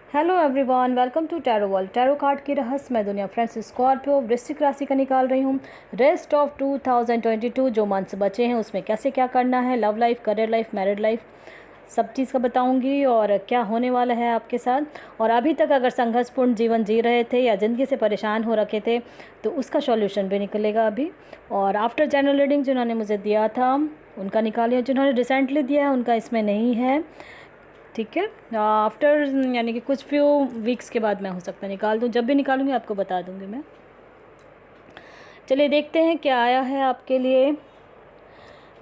Hello everyone, welcome to tarot world. Tarot card की रहस्यमय दुनिया। फ्रेंड्स, स्कॉर्पियो वृश्चिक राशि का निकाल रही हूँ। रेस्ट ऑफ 2022 जो मंथ्स बचे हैं उसमें कैसे क्या करना है, love life, career life, married life, सब चीज़ का बताऊंगी और क्या होने वाला है आपके साथ। और अभी तक अगर संघर्षपूर्ण जीवन जी रहे थे या ज़िंदगी से परेशान हो रखे थे तो उसका सॉल्यूशन भी निकलेगा अभी। और आफ्टर जनरल रीडिंग जिन्होंने मुझे दिया था उनका निकालिए, जिन्होंने रिसेंटली दिया है उनका इसमें नहीं है, ठीक है। आफ्टर यानी कि कुछ फ्यू वीक्स के बाद मैं हो सकता है निकाल दूँ। जब भी निकालूंगी आपको बता दूंगी मैं। चलिए देखते हैं क्या आया है आपके लिए।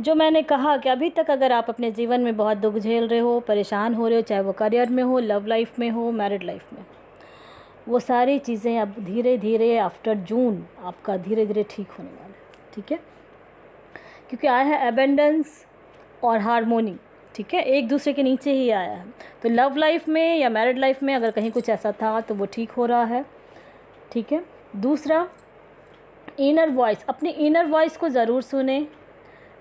जो मैंने कहा कि अभी तक अगर आप अपने जीवन में बहुत दुख झेल रहे हो, परेशान हो रहे हो, चाहे वो करियर में हो, लव लाइफ में हो, मैरिड लाइफ में, वो सारी चीज़ें अब धीरे धीरे आफ्टर जून आपका धीरे धीरे ठीक होने वाला है, ठीक है। क्योंकि आया है एबेंडेंस और हारमोनी, ठीक है, एक दूसरे के नीचे ही आया है। तो लव लाइफ में या मैरिड लाइफ में अगर कहीं कुछ ऐसा था तो वो ठीक हो रहा है, ठीक है। दूसरा, इनर वॉइस, अपनी इनर वॉइस को ज़रूर सुने,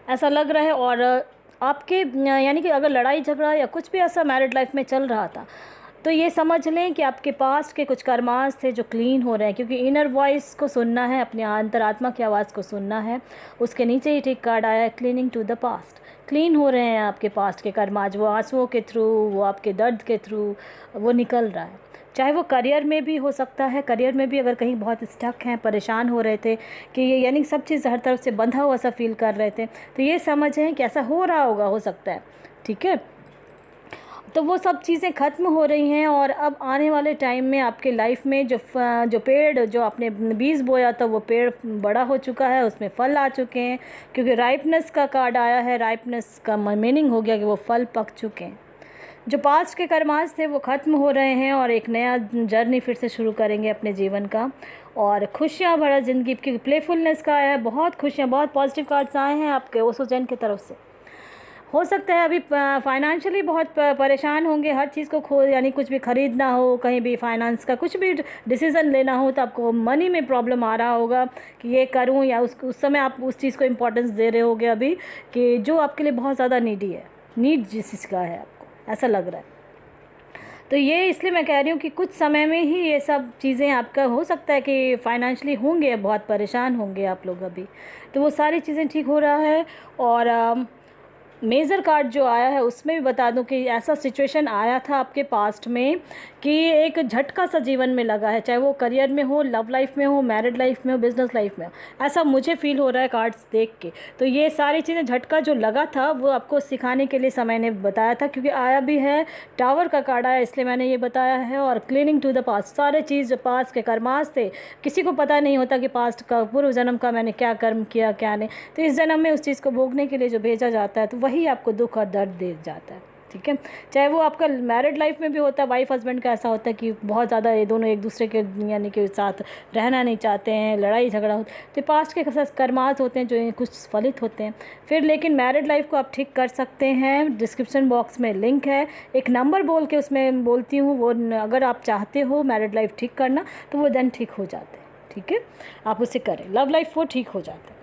ऐसा लग रहा है। और आपके यानी कि अगर लड़ाई झगड़ा या कुछ भी ऐसा मैरिड लाइफ में चल रहा था तो ये समझ लें कि आपके पास्ट के कुछ कर्मास थे जो क्लीन हो रहे हैं। क्योंकि इनर वॉइस को सुनना है, अपनी अंतरात्मा की आवाज़ को सुनना है। उसके नीचे ही ठीक कार्ड आया है, cleaning to the past. Clean हो रहे हैं आपके पास्ट के कर्माज, वो आंसुओं के थ्रू, वो आपके दर्द के थ्रू वो निकल रहा है। चाहे वो करियर में भी हो सकता है, करियर में भी अगर कहीं बहुत स्टक हैं, परेशान हो रहे थे कि ये यानी सब चीज़ हर तरफ से बंधा हुआ सा फील कर रहे थे, तो ये समझें कि ऐसा हो रहा होगा, हो सकता है, ठीक है। तो वो सब चीज़ें ख़त्म हो रही हैं और अब आने वाले टाइम में आपके लाइफ में जो पेड़, जो आपने बीज बोया था वो पेड़ बड़ा हो चुका है, उसमें फल आ चुके हैं। क्योंकि राइपनेस का कार्ड आया है, राइपनेस का मीनिंग हो गया कि वो फल पक चुके हैं। जो पास्ट के कर्मास थे वो ख़त्म हो रहे हैं और एक नया जर्नी फिर से शुरू करेंगे अपने जीवन का। और खुशियाँ भरा ज़िंदगी, क्योंकि प्लेफुलनेस का आया है, बहुत खुशियाँ, बहुत पॉजिटिव कार्ड्स आए हैं आपके ओसोजन की तरफ से। हो सकता है अभी फाइनेंशियली बहुत परेशान होंगे, हर चीज़ को खो यानी कुछ भी ख़रीदना हो, कहीं भी फाइनेंस का कुछ भी डिसीज़न लेना हो तो आपको मनी में प्रॉब्लम आ रहा होगा कि ये करूं, या उस समय आप उस चीज़ को इम्पोर्टेंस दे रहे होगे अभी कि जो आपके लिए बहुत ज़्यादा नीडी है, नीड जिस चीज़ का है आपको ऐसा लग रहा है। तो ये इसलिए मैं कह रही हूँ कि कुछ समय में ही ये सब चीज़ें आपका हो सकता है कि फाइनेंशियली होंगे, बहुत परेशान होंगे आप लोग अभी, तो वो सारी चीज़ें ठीक हो रहा है। और मेजर कार्ड जो आया है उसमें भी बता दूं कि ऐसा सिचुएशन आया था आपके पास्ट में कि एक झटका सा जीवन में लगा है, चाहे वो करियर में हो, लव लाइफ में हो, मैरिड लाइफ में हो, बिजनेस लाइफ में हो, ऐसा मुझे फील हो रहा है कार्ड्स देख के। तो ये सारी चीज़ें, झटका जो लगा था वो आपको सिखाने के लिए समय ने बताया था। क्योंकि आया भी है टावर का कार्ड आया, इसलिए मैंने ये बताया है। और क्लीनिंग टू द पास्ट, सारे चीज़ जो पास्ट के कर्मास थे, किसी को पता नहीं होता कि पास्ट का, पूर्व जन्म का मैंने क्या कर्म किया क्या नहीं, तो इस जन्म में उस चीज़ को भोगने के लिए जो भेजा जाता है तो वही आपको दुख और दर्द दे जाता है, ठीक है। चाहे वो आपका मैरिड लाइफ में भी होता है, वाइफ हस्बैंड का ऐसा होता है कि बहुत ज़्यादा ये दोनों एक दूसरे के यानी कि साथ रहना नहीं चाहते हैं, लड़ाई झगड़ा होता है, तो पास्ट के कर्मास होते हैं जो कुछ फलित होते हैं फिर। लेकिन मैरिड लाइफ को आप ठीक कर सकते हैं, डिस्क्रिप्शन बॉक्स में लिंक है, एक नंबर बोल के उसमें बोलती हूँ, वो अगर आप चाहते हो मैरिड लाइफ ठीक करना तो वो देन ठीक हो जाते हैं, ठीक है, आप उसे करें, लव लाइफ वो ठीक हो जाता है।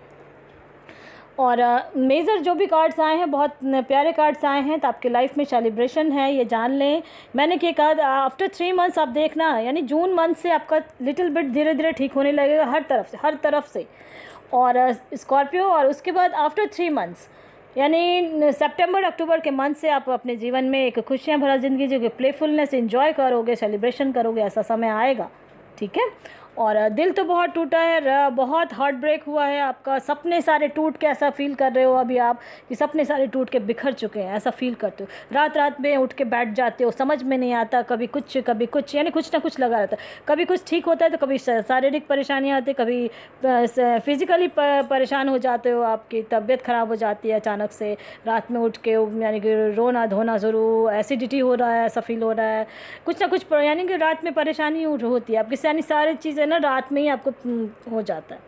और मेजर जो भी कार्ड्स आए हैं बहुत प्यारे कार्ड्स आए हैं, तो आपके लाइफ में सेलिब्रेशन है, ये जान लें। मैंने क्या कहा, आफ्टर 3 मंथ्स आप देखना, यानी जून मंथ से आपका लिटिल बिट धीरे धीरे ठीक होने लगेगा हर तरफ से, हर तरफ से। और स्कॉर्पियो, और उसके बाद आफ्टर 3 मंथ्स यानी सितंबर अक्टूबर के मंथ से आप अपने जीवन में एक खुशियाँ भरा ज़िंदगी जो कि प्लेफुलनेस एंजॉय करोगे, सेलिब्रेशन करोगे, ऐसा समय आएगा, ठीक है। और दिल तो बहुत टूटा है, बहुत हार्ट ब्रेक हुआ है आपका, सपने सारे टूट के ऐसा फील कर रहे हो अभी आप कि सपने सारे टूट के बिखर चुके हैं, ऐसा फील करते हो। रात रात में उठ के बैठ जाते हो, समझ में नहीं आता, कभी कुछ यानी कुछ ना कुछ लगा रहता है। कभी कुछ ठीक होता है तो कभी शारीरिक परेशानियाँ आती है, कभी फिज़िकली परेशान हो जाते हो, आपकी तबीयत ख़राब हो जाती है अचानक से, रात में उठ के यानी कि रोना धोना शुरू, एसिडिटी हो रहा है, ऐसा फील हो रहा है, कुछ ना कुछ यानी कि रात में परेशानी होती है आपकी, यानी सारी चीज़ें ना रात में ही आपको हो जाता है।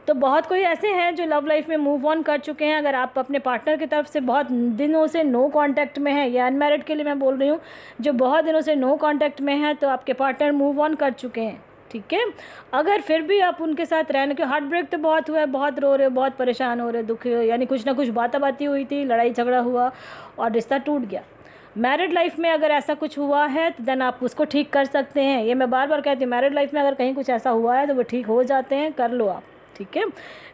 तो बहुत कोई ऐसे हैं जो लव लाइफ में मूव ऑन कर चुके हैं। अगर आप अपने पार्टनर की तरफ से बहुत दिनों से नो कांटेक्ट में है, या अनमैरिड के लिए मैं बोल रही हूँ, जो बहुत दिनों से नो कांटेक्ट में है, तो आपके पार्टनर मूव ऑन कर चुके हैं, ठीक है। अगर फिर भी आप उनके साथ रहने के, हार्ट ब्रेक तो बहुत हुआ है, बहुत रो रहे हो, बहुत परेशान हो रहे हो, दुखी हो, यानी कुछ ना कुछ बातें हुई थी, लड़ाई झगड़ा हुआ और रिश्ता टूट गया। मैरिड लाइफ में अगर ऐसा कुछ हुआ है तो देन आप उसको ठीक कर सकते हैं। ये मैं बार बार कहती हूँ, मैरिड लाइफ में अगर कहीं कुछ ऐसा हुआ है तो वो ठीक हो जाते हैं, कर लो आप, ठीक है।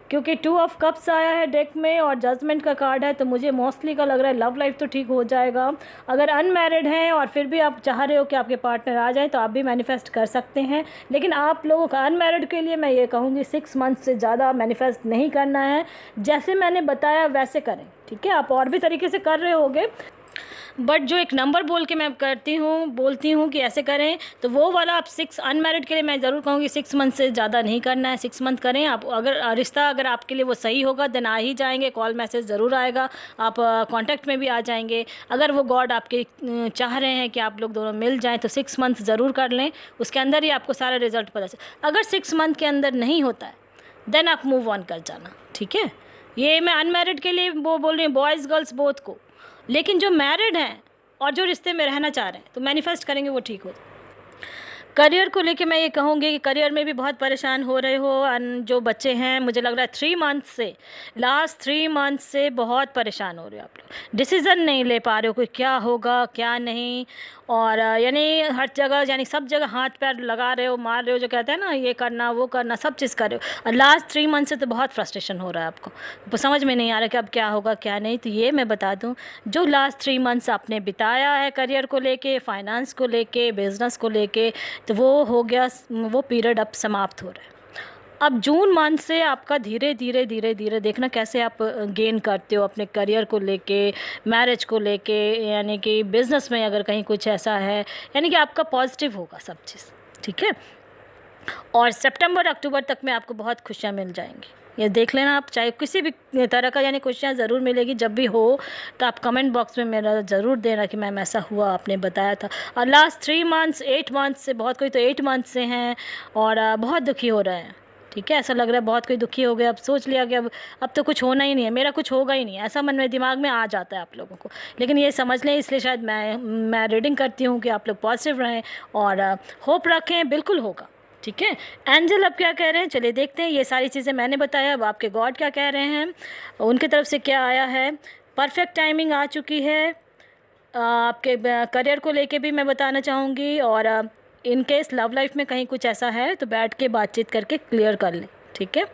क्योंकि 2 ऑफ कप्स आया है डेक में और जजमेंट का कार्ड है, तो मुझे मोस्टली का लग रहा है लव लाइफ तो ठीक हो जाएगा। अगर अनमैरिड हैं और फिर भी आप चाह रहे हो कि आपके पार्टनर आ जाए तो आप भी मैनिफेस्ट कर सकते हैं। लेकिन आप लोगों का अनमैरिड के लिए मैं ये कहूँगी 6 मंथ से ज़्यादा मैनिफेस्ट नहीं करना है। जैसे मैंने बताया वैसे करें, ठीक है। आप और भी तरीके से कर रहे होगे, बट जो एक नंबर बोल के मैं बोलती हूँ कि ऐसे करें, तो वो वाला आप 6 अनमैरिड के लिए मैं ज़रूर कहूँगी 6 मंथ से ज़्यादा नहीं करना है। 6 मंथ करें आप। अगर रिश्ता अगर आपके लिए वो सही होगा देन आ ही जाएंगे, कॉल मैसेज ज़रूर आएगा, आप कांटेक्ट में भी आ जाएंगे। अगर वो गॉड आपके चाह रहे हैं कि आप लोग दोनों मिल जाएँ तो 6 मंथ ज़रूर कर लें, उसके अंदर ही आपको सारा रिजल्ट पता चले। अगर 6 मंथ के अंदर नहीं होता है देन आप मूव ऑन कर जाना, ठीक है। ये मैं अनमैरिड के लिए वो बोल रही हूँ, बॉयज़ गर्ल्स बोथ को। लेकिन जो मैरिड हैं और जो रिश्ते में रहना चाह रहे हैं तो मैनिफेस्ट करेंगे वो ठीक हो। करियर को लेके मैं ये कहूँगी कि करियर में भी बहुत परेशान हो रहे हो। जो बच्चे हैं, मुझे लग रहा है 3 मंथ से, लास्ट 3 मंथ से बहुत परेशान हो रहे हो आप लोग। डिसीज़न नहीं ले पा रहे हो कि क्या होगा क्या नहीं, और यानी हर जगह, यानी सब जगह हाथ पैर लगा रहे हो, मार रहे हो, जो कहते हैं ना ये करना वो करना, सब चीज़ कर रहे हो। और लास्ट 3 मंथ से तो बहुत फ्रस्ट्रेशन हो रहा है आपको, समझ में नहीं आ रहा कि अब क्या होगा क्या नहीं। तो ये मैं बता दूं, जो लास्ट 3 मंथ्स आपने बिताया है करियर को लेके, फाइनेंस को लेके, बिज़नेस को लेके, तो वो हो गया, वो पीरियड अब समाप्त हो रहा है। अब जून मंथ से आपका धीरे धीरे देखना कैसे आप गेन करते हो अपने करियर को लेके, मैरिज को लेके, यानी कि बिज़नेस में अगर कहीं कुछ ऐसा है, यानी कि आपका पॉजिटिव होगा सब चीज़, ठीक है। और सितंबर अक्टूबर तक में आपको बहुत खुशियाँ मिल जाएंगी, ये देख लेना आप। चाहे किसी भी तरह का, यानी खुशियाँ ज़रूर मिलेगी। जब भी हो तो आप कमेंट बॉक्स में मेरा ज़रूर देना कि मैम ऐसा हुआ, आपने बताया था। और लास्ट 3 मंथ्स 8 मंथ्स से, बहुत कोई तो 8 मंथ से हैं और बहुत दुखी हो रहे हैं, ठीक है। ऐसा लग रहा है बहुत कोई दुखी हो गया, अब सोच लिया कि अब तो कुछ होना ही नहीं है, मेरा कुछ होगा ही नहीं, ऐसा मन में दिमाग में आ जाता है आप लोगों को। लेकिन ये समझ लें, इसलिए शायद मैं रीडिंग करती हूँ कि आप लोग पॉजिटिव रहें और होप रखें, बिल्कुल होगा, ठीक है। एंजल अब क्या कह रहे हैं, चलिए देखते हैं। ये सारी चीज़ें मैंने बताया, अब आपके गॉड क्या कह रहे हैं, उनकी तरफ से क्या आया है। परफेक्ट टाइमिंग आ चुकी है आपके करियर को लेके भी मैं बताना चाहूँगी। और इन केस लव लाइफ में कहीं कुछ ऐसा है तो बैठ के बातचीत करके क्लियर कर लें, ठीक है।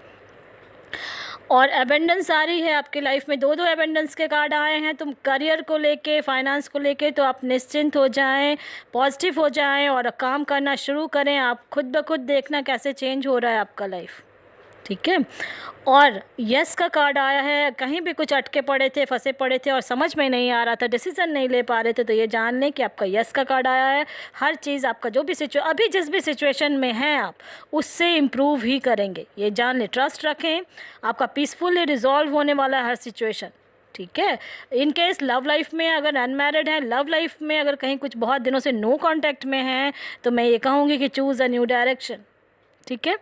और एबेंडेंस आ रही है आपकी लाइफ में, 2 एबेंडेंस के कार्ड आए हैं। तुम करियर को लेके, फाइनेंस को लेके तो आप निश्चिंत हो जाएं, पॉजिटिव हो जाएं और काम करना शुरू करें। आप खुद ब खुद देखना कैसे चेंज हो रहा है आपका लाइफ, ठीक है। और यस का कार्ड आया है, कहीं भी कुछ अटके पड़े थे, फंसे पड़े थे और समझ में नहीं आ रहा था, डिसीज़न नहीं ले पा रहे थे, तो ये जान लें कि आपका यस का कार्ड आया है। हर चीज़ आपका जो भी अभी जिस भी सिचुएशन में हैं आप, उससे इम्प्रूव ही करेंगे, ये जान लें। ट्रस्ट रखें, आपका पीसफुली रिजॉल्व होने वाला है हर सिचुएशन, ठीक है। इन केस लव लाइफ में अगर अनमैरिड है, लव लाइफ में अगर कहीं कुछ बहुत दिनों से नो कांटेक्ट में है, तो मैं ये कहूँगी कि चूज़ अ न्यू डायरेक्शन, ठीक है।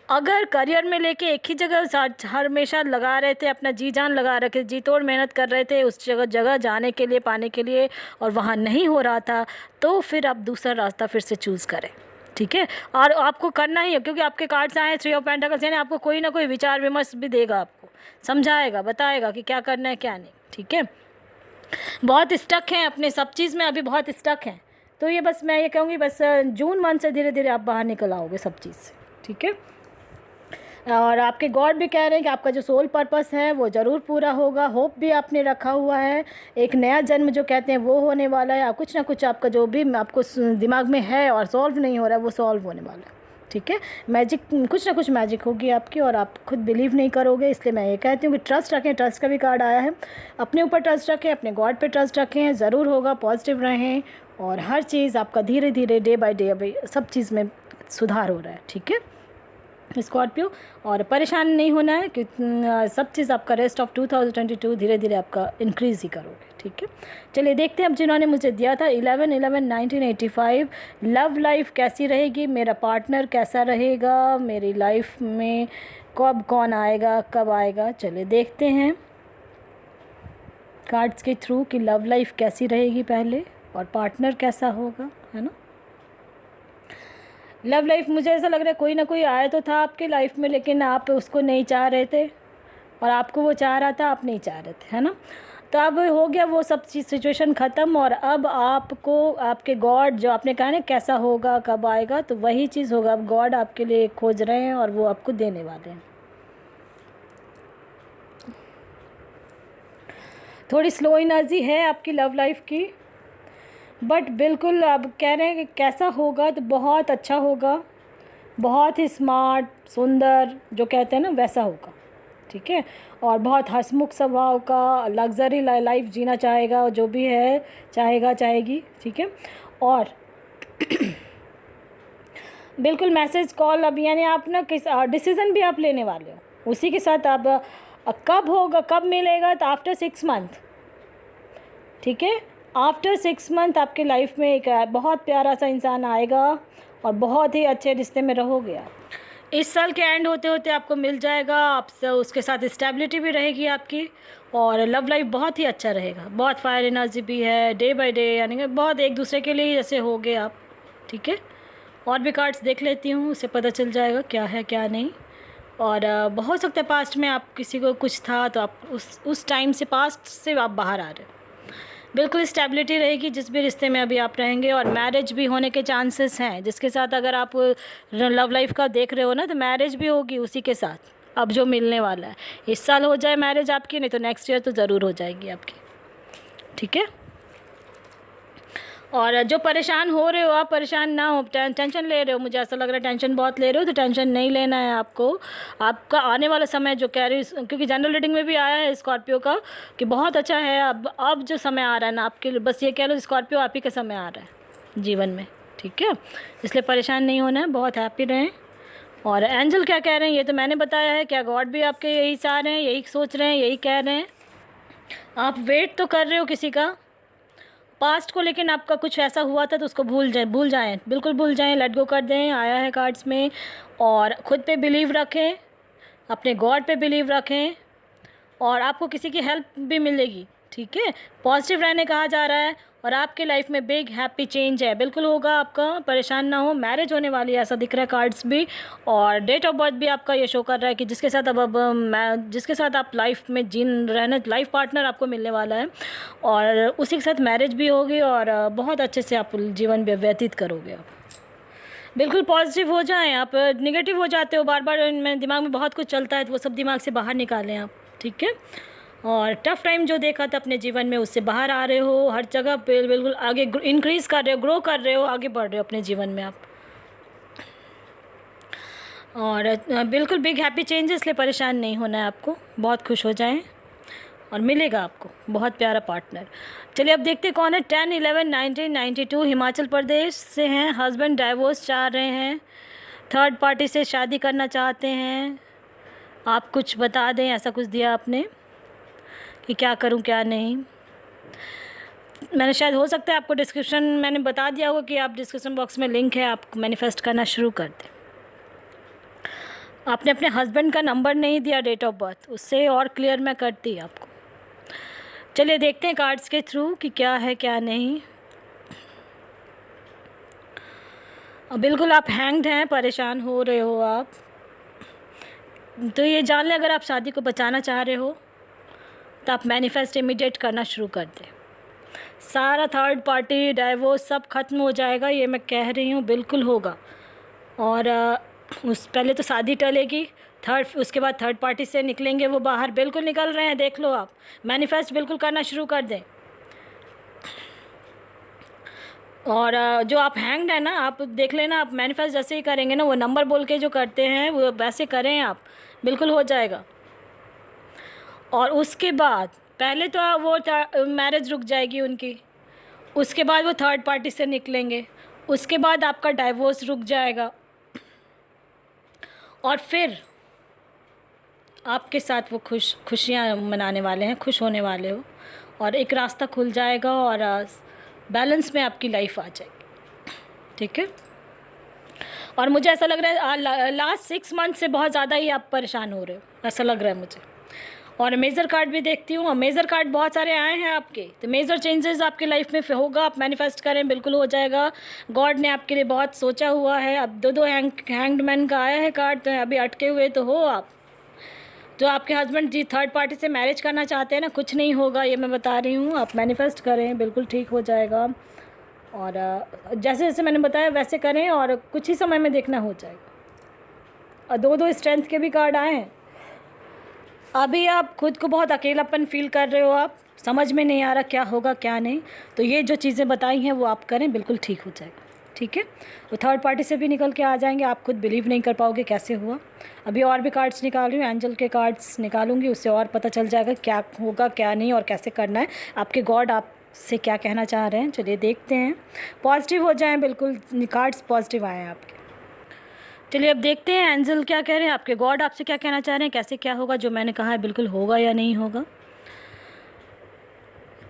अगर करियर में लेके एक ही जगह हमेशा लगा रहे थे, अपना जी जान लगा रखे, जी तोड़ मेहनत कर रहे थे उस जगह जाने के लिए, पाने के लिए, और वहाँ नहीं हो रहा था, तो फिर आप दूसरा रास्ता फिर से चूज़ करें, ठीक है। और आपको करना ही है, क्योंकि आपके कार्ड्स आए 3 ऑफ पेंटिकल्स, यानी आपको कोई ना कोई विचार विमर्श भी देगा, आपको समझाएगा, बताएगा कि क्या करना है क्या नहीं, ठीक है। बहुत स्टक हैं अपने सब चीज़ में, अभी बहुत स्टक हैं, तो ये बस मैं ये कहूँगी, बस जून मंथ से धीरे धीरे आप बाहर निकल आओगे सब चीज़ से, ठीक है। और आपके गॉड भी कह रहे हैं कि आपका जो सोल पर्पस है वो ज़रूर पूरा होगा। होप भी आपने रखा हुआ है, एक नया जन्म जो कहते हैं वो होने वाला है। कुछ ना कुछ आपका जो भी आपको दिमाग में है और सॉल्व नहीं हो रहा है वो सॉल्व होने वाला है, ठीक है। मैजिक, कुछ ना कुछ मैजिक होगी आपकी और आप खुद बिलीव नहीं करोगे, इसलिए मैं ये कहती हूँ कि ट्रस्ट रखें। ट्रस्ट का भी कार्ड आया है, अपने ऊपर ट्रस्ट रखें, अपने गॉड पे ट्रस्ट रखें, ज़रूर होगा, पॉजिटिव रहें और हर चीज़ आपका धीरे धीरे डे बाय डे अभी सब चीज़ में सुधार हो रहा है, ठीक है स्कॉर्पियो। और परेशान नहीं होना है कि सब चीज़ आपका रेस्ट ऑफ 2022 धीरे धीरे आपका इंक्रीज़ ही करोगे, ठीक है। चलिए देखते हैं अब जिन्होंने मुझे दिया था 11/11/1985, लव लाइफ कैसी रहेगी, मेरा पार्टनर कैसा रहेगा, मेरी लाइफ में कब कौन आएगा, कब आएगा। चलिए देखते हैं कार्ड्स के थ्रू कि लव लाइफ कैसी रहेगी पहले और पार्टनर कैसा होगा, है ना। लव लाइफ मुझे ऐसा लग रहा है कोई ना कोई आया तो था आपके लाइफ में, लेकिन आप उसको नहीं चाह रहे थे और आपको वो चाह रहा था, आप नहीं चाह रहे थे, है ना। तो अब हो गया वो सब सिचुएशन ख़त्म, और अब आपको आपके गॉड जो आपने कहा ना कैसा होगा कब आएगा, तो वही चीज़ होगा। अब गॉड आपके लिए खोज रहे हैं और वो आपको देने वाले हैं। थोड़ी स्लो एनर्जी है आपकी लव लाइफ की, बट बिल्कुल अब कह रहे हैं कि कैसा होगा, तो बहुत अच्छा होगा, बहुत ही स्मार्ट सुंदर जो कहते हैं ना वैसा होगा, ठीक है। और बहुत हंसमुख स्वभाव का, लग्जरी लाइफ जीना चाहेगा, जो भी है चाहेगा चाहेगी, ठीक है। और बिल्कुल मैसेज कॉल अब यानी आप ना किस डिसीज़न भी आप लेने वाले हो उसी के साथ। अब कब होगा कब मिलेगा, तो आफ्टर 6 मंथ, ठीक है। आफ्टर 6 मंथ आपके लाइफ में एक बहुत प्यारा सा इंसान आएगा और बहुत ही अच्छे रिश्ते में रहोगे आप। इस साल के एंड होते होते आपको मिल जाएगा, आपसे उसके साथ स्टेबिलिटी भी रहेगी आपकी, और लव लाइफ बहुत ही अच्छा रहेगा। बहुत फायर एनर्जी भी है डे बाय डे, यानी कि बहुत एक दूसरे के लिए जैसे होगे आप, ठीक है। और भी कार्ड्स देख लेती हूँ, उससे पता चल जाएगा क्या है क्या नहीं। और हो सकता है पास्ट में आप किसी को कुछ था तो आप उस टाइम से पास्ट से आप बाहर आ रहे हो। बिल्कुल स्टेबिलिटी रहेगी जिस भी रिश्ते में अभी आप रहेंगे, और मैरिज भी होने के चांसेस हैं। जिसके साथ अगर आप लव लाइफ का देख रहे हो ना, तो मैरिज भी होगी उसी के साथ अब जो मिलने वाला है। इस साल हो जाए मैरिज आपकी, नहीं तो नेक्स्ट ईयर तो ज़रूर हो जाएगी आपकी, ठीक है। और जो परेशान हो रहे हो आप, परेशान ना हो, टेंशन ले रहे हो, मुझे ऐसा लग रहा है टेंशन बहुत ले रहे हो, तो टेंशन नहीं लेना है आपको। आपका आने वाला समय जो कह रही, क्योंकि जनरल रीडिंग में भी आया है स्कॉर्पियो का कि बहुत अच्छा है। अब जो समय आ रहा है ना आपके लिए, बस ये कह लो स्कॉर्पियो आप ही का समय आ रहा है जीवन में, ठीक है। इसलिए परेशान नहीं होना है, बहुत हैप्पी रहें। और एंजल क्या कह रहे हैं ये तो मैंने बताया है। क्या गॉड भी आपके यही चाह रहे हैं, यही सोच रहे हैं, यही कह रहे हैं। आप वेट तो कर रहे हो किसी का पास्ट को, लेकिन आपका कुछ ऐसा हुआ था तो उसको भूल जाएं, बिल्कुल भूल जाएं, लेट गो कर दें, आया है कार्ड्स में। और ख़ुद पे बिलीव रखें, अपने गॉड पे बिलीव रखें, और आपको किसी की हेल्प भी मिलेगी, ठीक है। पॉजिटिव रहने कहा जा रहा है, और आपके लाइफ में बिग हैप्पी चेंज है, बिल्कुल होगा आपका, परेशान ना हो। मैरिज होने वाली है ऐसा दिख रहा है कार्ड्स भी, और डेट ऑफ बर्थ भी आपका ये शो कर रहा है कि जिसके साथ जिसके साथ आप लाइफ में रहना, लाइफ पार्टनर आपको मिलने वाला है, और उसी के साथ मैरिज भी होगी, और बहुत अच्छे से आप जीवन व्यतीत करोगे आप। बिल्कुल पॉजिटिव हो जाएं। आप निगेटिव हो जाते हो बार बार, दिमाग में बहुत कुछ चलता है, तो वो सब दिमाग से बाहर निकालें आप, ठीक है। और टफ़ टाइम जो देखा था अपने जीवन में, उससे बाहर आ रहे हो, हर जगह पे बिल्कुल आगे इंक्रीज़ कर रहे हो, ग्रो कर रहे हो, आगे बढ़ रहे हो अपने जीवन में आप। और बिल्कुल बिग हैप्पी चेंजेस, इसलिए परेशान नहीं होना है आपको, बहुत खुश हो जाएं, और मिलेगा आपको बहुत प्यारा पार्टनर। चलिए अब देखते कौन है। 10/11/1992 हिमाचल प्रदेश से हैं, हस्बैंड डाइवोर्स चाह रहे हैं, थर्ड पार्टी से शादी करना चाहते हैं। आप कुछ बता दें, ऐसा कुछ दिया आपने कि क्या करूं क्या नहीं। मैंने शायद, हो सकता है आपको डिस्क्रिप्शन मैंने बता दिया होगा कि आप डिस्क्रिप्शन बॉक्स में लिंक है, आप मैनिफेस्ट करना शुरू कर दें। आपने अपने हस्बैंड का नंबर नहीं दिया, डेट ऑफ बर्थ, उससे और क्लियर मैं करती आपको। चलिए देखते हैं कार्ड्स के थ्रू कि क्या है क्या नहीं। बिल्कुल आप हैंग्ड हैं, परेशान हो रहे हो आप, तो ये जान लें अगर आप शादी को बचाना चाह रहे हो तो आप मैनिफेस्ट इमीडिएट करना शुरू कर दें। सारा थर्ड पार्टी डाइवोर्स सब ख़त्म हो जाएगा, ये मैं कह रही हूँ, बिल्कुल होगा। और पहले तो शादी टलेगी, उसके बाद थर्ड पार्टी से निकलेंगे वो बाहर, बिल्कुल निकल रहे हैं, देख लो आप। मैनिफेस्ट बिल्कुल करना शुरू कर दें। और जो आप हैंग्ड है ना, आप देख लेना, आप मैनिफेस्ट जैसे ही करेंगे ना, वो नंबर बोल के जो करते हैं वो वैसे करें आप, बिल्कुल हो जाएगा। और उसके बाद पहले तो वो मैरिज रुक जाएगी उनकी, उसके बाद वो थर्ड पार्टी से निकलेंगे, उसके बाद आपका डाइवोर्स रुक जाएगा, और फिर आपके साथ वो खुशियाँ मनाने वाले हैं, खुश होने वाले हो, और एक रास्ता खुल जाएगा, और बैलेंस में आपकी लाइफ आ जाएगी, ठीक है। और मुझे ऐसा लग रहा है लास्ट 6 मंथ से बहुत ज़्यादा ही आप परेशान हो रहे हो, ऐसा लग रहा है मुझे। और मेजर कार्ड भी देखती हूँ, और मेजर कार्ड बहुत सारे आए हैं आपके, तो मेजर चेंजेस आपकी लाइफ में होगा। आप मैनिफेस्ट करें, बिल्कुल हो जाएगा। गॉड ने आपके लिए बहुत सोचा हुआ है। अब 2 हैंग्ड मैन का आया है कार्ड, तो अभी अटके हुए तो हो आप, जो आपके हस्बैंड जी थर्ड पार्टी से मैरिज करना चाहते हैं ना, कुछ नहीं होगा, ये मैं बता रही हूँ। आप मैनिफेस्ट करें, बिल्कुल ठीक हो जाएगा। और जैसे जैसे मैंने बताया वैसे करें और कुछ ही समय में देखना हो जाएगा। और दो स्ट्रेंथ के भी कार्ड आए हैं। अभी आप खुद को बहुत अकेलापन फील कर रहे हो, आप समझ में नहीं आ रहा क्या होगा क्या नहीं, तो ये जो चीज़ें बताई हैं वो आप करें, बिल्कुल ठीक हो जाएगा। ठीक है, वो थर्ड पार्टी से भी निकल के आ जाएंगे, आप खुद बिलीव नहीं कर पाओगे कैसे हुआ। अभी और भी कार्ड्स निकाल रही हूँ, एंजल के कार्ड्स निकालूंगी, उससे और पता चल जाएगा क्या होगा क्या नहीं और कैसे करना है, आपके गॉड आपसे क्या कहना चाह रहे हैं। चलिए देखते हैं, पॉजिटिव हो जाएं, बिल्कुल कार्ड्स पॉजिटिव आए हैं आपके। चलिए अब देखते हैं एंजल क्या कह रहे हैं, आपके गॉड आपसे क्या कहना चाह रहे हैं, कैसे क्या होगा, जो मैंने कहा है बिल्कुल होगा या नहीं होगा।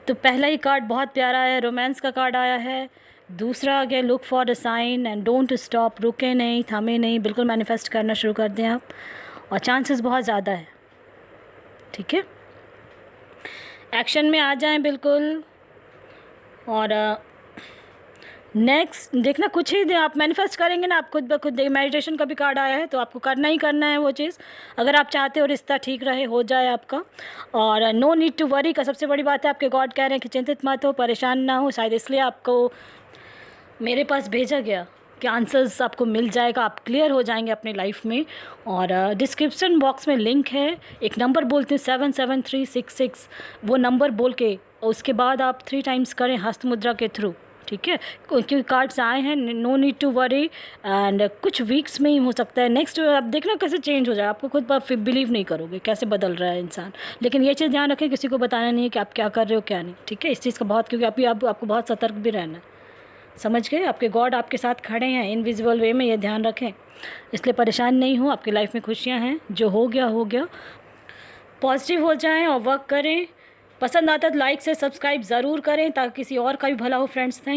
तो पहला ही कार्ड बहुत प्यारा है, रोमांस का कार्ड आया है। दूसरा आ गया look for a sign and don't stop, रुके नहीं, थमे नहीं, बिल्कुल मैनिफेस्ट करना शुरू कर दें आप, और चांसेस बहुत ज़्यादा है। ठीक है, एक्शन में आ जाएं बिल्कुल। और नेक्स्ट देखना, कुछ ही आप मैनिफेस्ट करेंगे ना, आप खुद ब खुद। मेडिटेशन का भी कार्ड आया है, तो आपको करना ही करना है वो चीज़, अगर आप चाहते हो रिश्ता ठीक रहे, हो जाए आपका। और नो नीड टू वरी का सबसे बड़ी बात है, आपके गॉड कह रहे हैं कि चिंतित मत हो, परेशान ना हो। शायद इसलिए आपको मेरे पास भेजा गया कि आंसर्स आपको मिल जाएगा, आप क्लियर हो जाएंगे अपनी लाइफ में। और डिस्क्रिप्शन बॉक्स में लिंक है, एक नंबर बोलते हैं 77366, वो नंबर बोल के उसके बाद आप 3 टाइम्स करें हस्त मुद्रा के थ्रू। ठीक है, क्योंकि कार्ड्स आए हैं, no need to worry, and कुछ वीक्स में ही हो सकता है। नेक्स्ट आप देखना कैसे चेंज हो जाए, आपको खुद पर बिलीव नहीं करोगे कैसे बदल रहा है इंसान। लेकिन ये चीज़ ध्यान रखें, किसी को बताना नहीं है कि आप क्या कर रहे हो क्या नहीं। ठीक है, इस चीज़ का बहुत, क्योंकि अभी आपको बहुत सतर्क भी रहना है। समझ गए, आपके गॉड आपके साथ खड़े हैं इनविजिबल वे में, ये ध्यान रखें। इसलिए परेशान नहीं हो, आपकी लाइफ में खुशियाँ हैं, जो हो गया हो गया। पॉजिटिव हो जाएं और वर्क करें। पसंद आता है तो लाइक से सब्सक्राइब ज़रूर करें, ताकि किसी और का भी भला हो फ्रेंड्स। थैंक